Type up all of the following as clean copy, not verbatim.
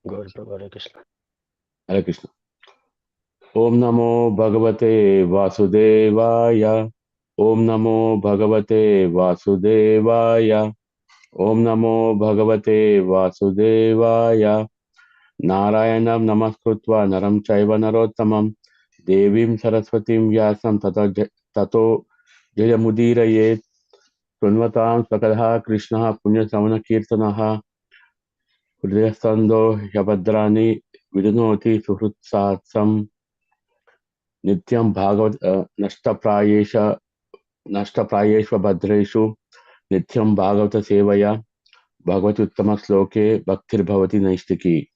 Gaur Prabhu, Hare Krishna. Hare Krishna. Om Namo Bhagavate Vasudevaya. Om Namo Bhagavate Vasudevaya. Om Namo Bhagavate Vasudevaya. Narayanam Namaskritva Naram Chaiva Narottamam Devim Saraswatim Vyasam Tato Jayamudiraye Tunvatam Svakadha Krishna Punya Samana Kirtanaha Hridayastando Yabadrani Vidunoti Suhrutsasam Nityam Bhagavat Nashtaprayesha Bhadreshu Nityam Bhagavata Sevaya Bhagavati Uttama Sloke Bhaktir Bhavati Naistiki.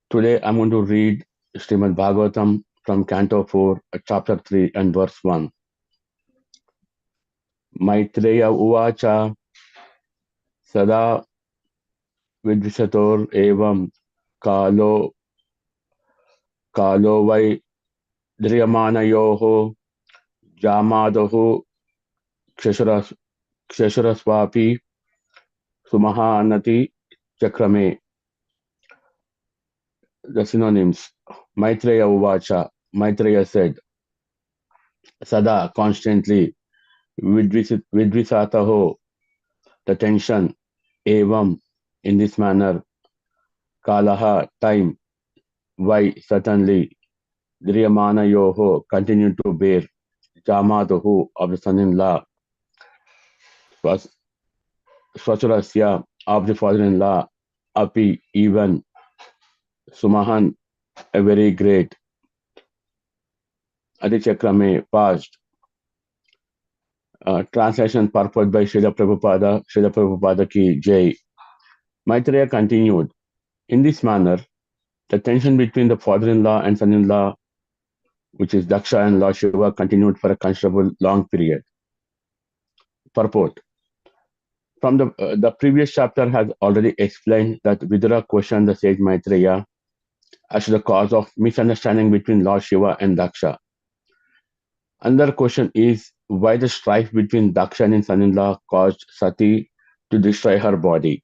Today I'm going to read Srimad Bhagavatam from Canto 4, Chapter 3 and Verse 1. Maitreya Uvacha Sada Vidvisator Evam Kalo Vai Driyamanayoho Jamadoho Kshasharaswapi Sumahanati Chakrame. The synonyms. Maitreya Uvacha. Maitreya said, Sada, constantly, Vidvisataho, the tension, Evam, in this manner, Kalaha, time, Vai, certainly, Driyamana Yoho, continue to bear, Jamatohu, of the son-in-law, Swachurasya, of the father-in-law, Api, even, Sumahan, a very great, Adichakrame, past. Translation purport by Srila Prabhupada ki Jai. Maitreya continued, in this manner, the tension between the father-in-law and son-in-law, which is Daksha and Lord Shiva, continued for a considerable long period. Purport. From the previous chapter has already explained that Vidura questioned the sage Maitreya as to the cause of misunderstanding between Lord Shiva and Daksha. Another question is why the strife between Daksha and his son-in-law caused Sati to destroy her body.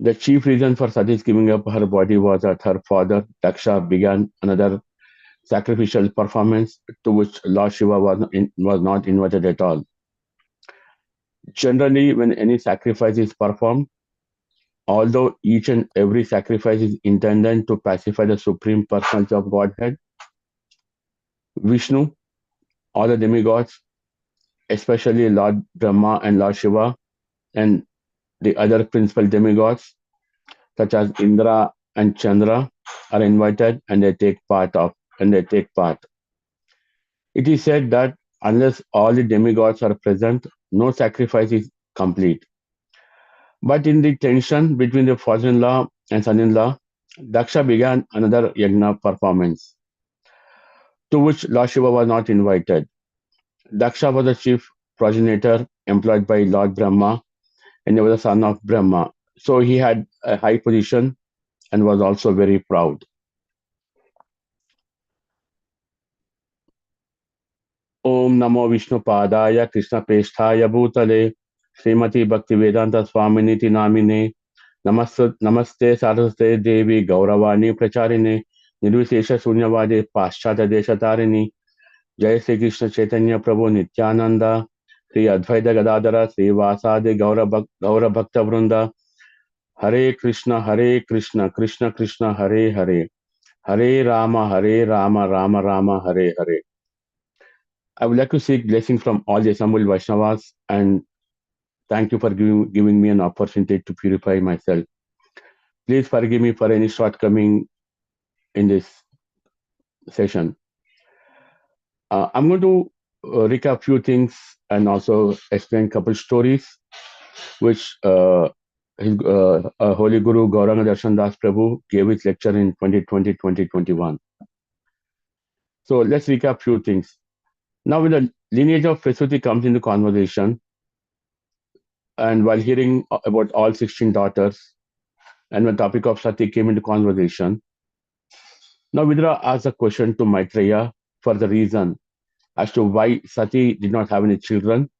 The chief reason for Sati's giving up her body was that her father, Daksha, began another sacrificial performance to which Lord Shiva was not invited at all. Generally, when any sacrifice is performed, although each and every sacrifice is intended to pacify the Supreme Personality of Godhead, Vishnu, all the demigods, especially Lord Brahma and Lord Shiva, and the other principal demigods, such as Indra and Chandra, are invited and they take part. It is said that unless all the demigods are present, no sacrifice is complete. But in the tension between the father-in-law and son-in-law, Daksha began another yajna performance, to which Lord Shiva was not invited. Daksha was the chief progenitor employed by Lord Brahma, and he was the son of Brahma. So he had a high position and was also very proud. Om Namo Vishnu Padaya Krishna Preshthaya Bhutale Srimati Bhaktivedanta Swaminiti Namine Namaste Saraswate Devi Gauravani Pracharine Nirvishesha Sunyavade Paschata Deshatarine Jai Sri Krishna Chaitanya Prabhu Nityananda Sri Advaita Gadadara Sri Vasade Gaura Bhakta Vrunda Hare Krishna Krishna Krishna Hare Hare Hare Rama Rama Rama Hare Hare. I would like to seek blessing from all the assembled Vaishnavas and thank you for giving me an opportunity to purify myself. Please forgive me for any shortcoming in this session. I'm going to recap a few things and also explain a couple stories which his Holy Guru Gauranga Darshan Das Prabhu gave his lecture in 2020-2021. So let's recap a few things. Now, when the lineage of Prasuti comes into conversation, and while hearing about all 16 daughters, and when the topic of Sati came into conversation, now Vidura asked a question to Maitreya for the reason as to why Sati did not have any children.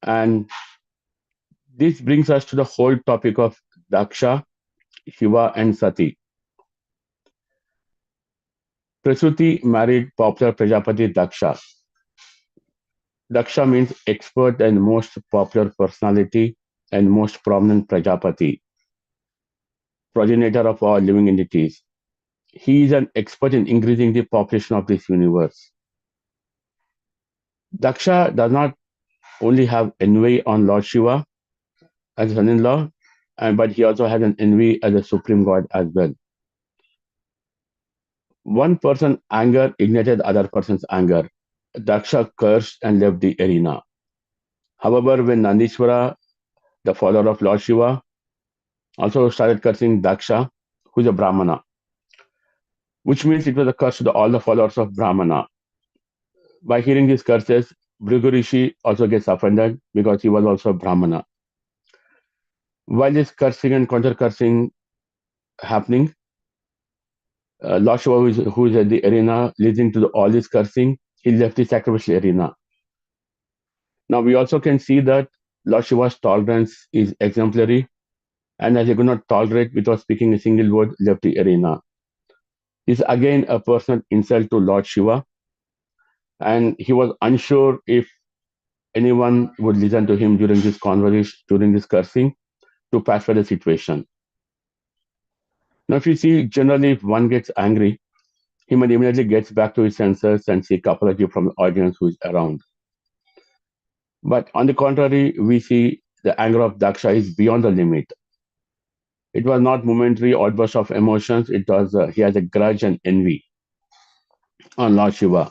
And this brings us to the whole topic of Daksha, Shiva, and Sati. Prasuti married popular Prajapati Daksha. Daksha means expert and most popular personality and most prominent Prajapati, progenitor of all living entities. He is an expert in increasing the population of this universe. Daksha does not only have envy on Lord Shiva as a son-in-law, but he also has an envy as a supreme god as well. One person's anger ignited the other person's anger. Daksha cursed and left the arena. However, when Nandishvara, the father of Lord Shiva, also started cursing Daksha, who is a Brahmana, which means it was a curse to all the followers of Brahmana. By hearing these curses, Bhrigu Rishi also gets offended because he was also a Brahmana. While this cursing and counter cursing happening, Lord Shiva, who is at the arena, listening to all this cursing, he left the sacrificial arena. Now we also can see that Lord Shiva's tolerance is exemplary, and as he could not tolerate without speaking a single word, left the arena. This is again a personal insult to Lord Shiva, and he was unsure if anyone would listen to him during this conversation, during this cursing, to pacify the situation. Now, if you see, generally, if one gets angry, he might immediately gets back to his senses and seek apology from the audience who is around. But on the contrary, we see the anger of Daksha is beyond the limit. It was not momentary outburst of emotions. It was he has a grudge and envy on Lord Shiva.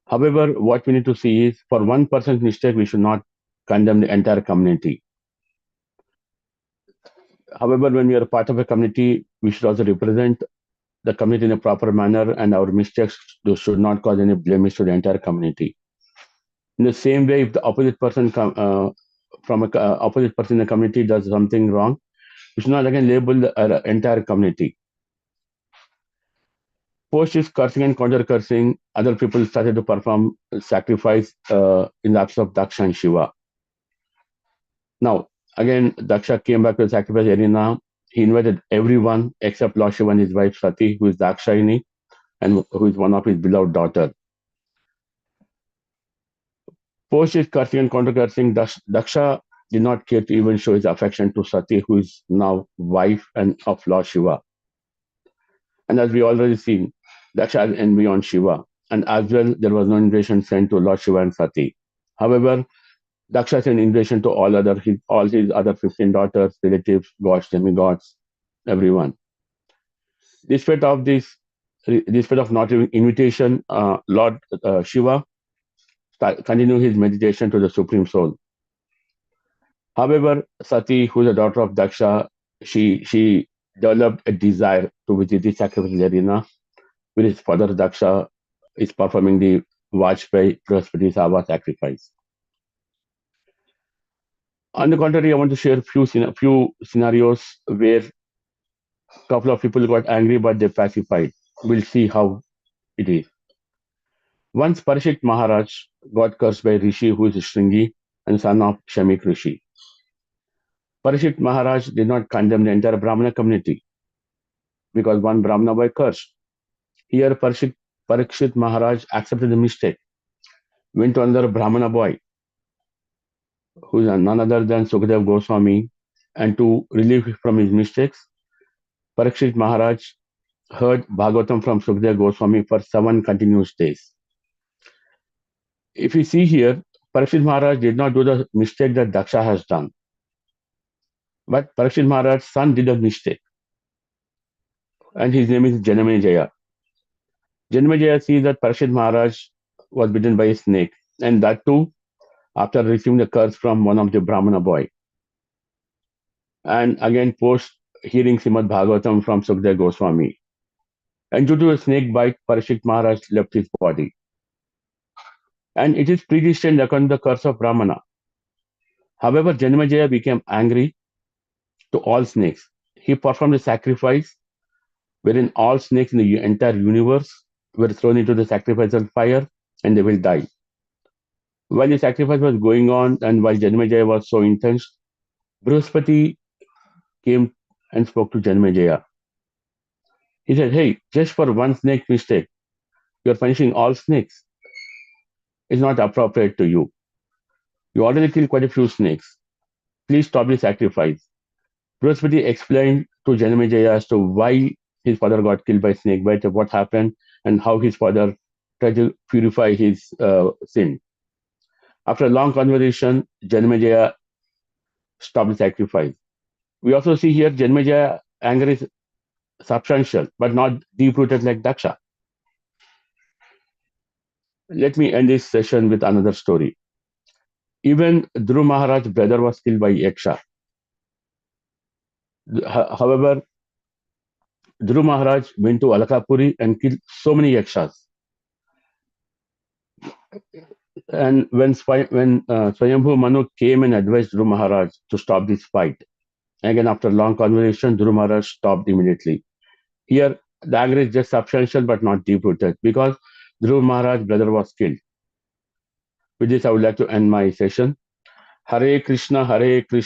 However, what we need to see is for one person's mistake, we should not condemn the entire community. However, when we are part of a community, we should also represent the community in a proper manner, and our mistakes should not cause any blemish to the entire community. In the same way, if the opposite person from a opposite person in the community does something wrong, we should not again label the entire community. Post is cursing and counter cursing. Other people started to perform sacrifice in the absence of Daksha and Shiva. Now, again, Daksha came back to the sacrifice arena. He invited everyone except Lord Shiva and his wife Sati, who is Dakshayini and who is one of his beloved daughter. Post his cursing and counter cursing, Daksha did not care to even show his affection to Sati, who is now wife and of Lord Shiva. And as we already seen, Daksha has envy on Shiva. And as well, there was no invitation sent to Lord Shiva and Sati. However, Daksha sent invitation to all his other 15 daughters, relatives, gods, demigods, everyone. Despite of this, despite of not giving invitation, Lord Shiva continue his meditation to the Supreme Soul. However, Sati, who is the daughter of Daksha, she developed a desire to visit the sacrificial arena, where his father Daksha is performing the Vajpayee Brahaspati Sava sacrifice. On the contrary, I want to share a few scenarios where a couple of people got angry but they pacified. We'll see how it is. Once Parishit Maharaj got cursed by Rishi, who is Shringi and son of Shamik Rishi. Parishit Maharaj did not condemn the entire Brahmana community because one Brahmana boy cursed. Here, Parikshit Maharaj accepted the mistake, went to another Brahmana boy, who is none other than Sukadev Goswami, and to relieve him from his mistakes, Parikshit Maharaj heard Bhagavatam from Sukadev Goswami for 7 continuous days. If you see here, Parikshit Maharaj did not do the mistake that Daksha has done. But Parikshit Maharaj's son did a mistake, and his name is Janamejaya. Janamejaya sees that Parikshit Maharaj was bitten by a snake, and that too after receiving the curse from one of the Brahmana boy. And again, post hearing Srimad Bhagavatam from Sukadev Goswami. And due to a snake bite, Parikshit Maharaj left his body. And it is predestined according to the curse of Brahmana. However, Janamejaya became angry to all snakes. He performed a sacrifice wherein all snakes in the entire universe were thrown into the sacrificial fire and they will die. While the sacrifice was going on and while Janamejaya was so intense, Brihaspati came and spoke to Janmejaya. He said, "Hey, just for one snake mistake, you're punishing all snakes. It's not appropriate to you. You already killed quite a few snakes. Please stop the sacrifice." Brihaspati explained to Janmejaya as to why his father got killed by snake bite, what happened, and how his father tried to purify his sin. After a long conversation, Janmejaya stopped the sacrifice. We also see here Janmejaya anger is substantial, but not deep-rooted like Daksha. Let me end this session with another story. Even Dhruv Maharaj's brother was killed by Yaksha. However, Dhruv Maharaj went to Alakapuri and killed so many Yakshas. And when Swayambhu Manu came and advised Dhruv Maharaj to stop this fight, again after long conversation, Dhruv Maharaj stopped immediately. Here, the anger is just substantial but not deep-rooted because Dhruv Maharaj's brother was killed. With this, I would like to end my session. Hare Krishna, Hare Krishna.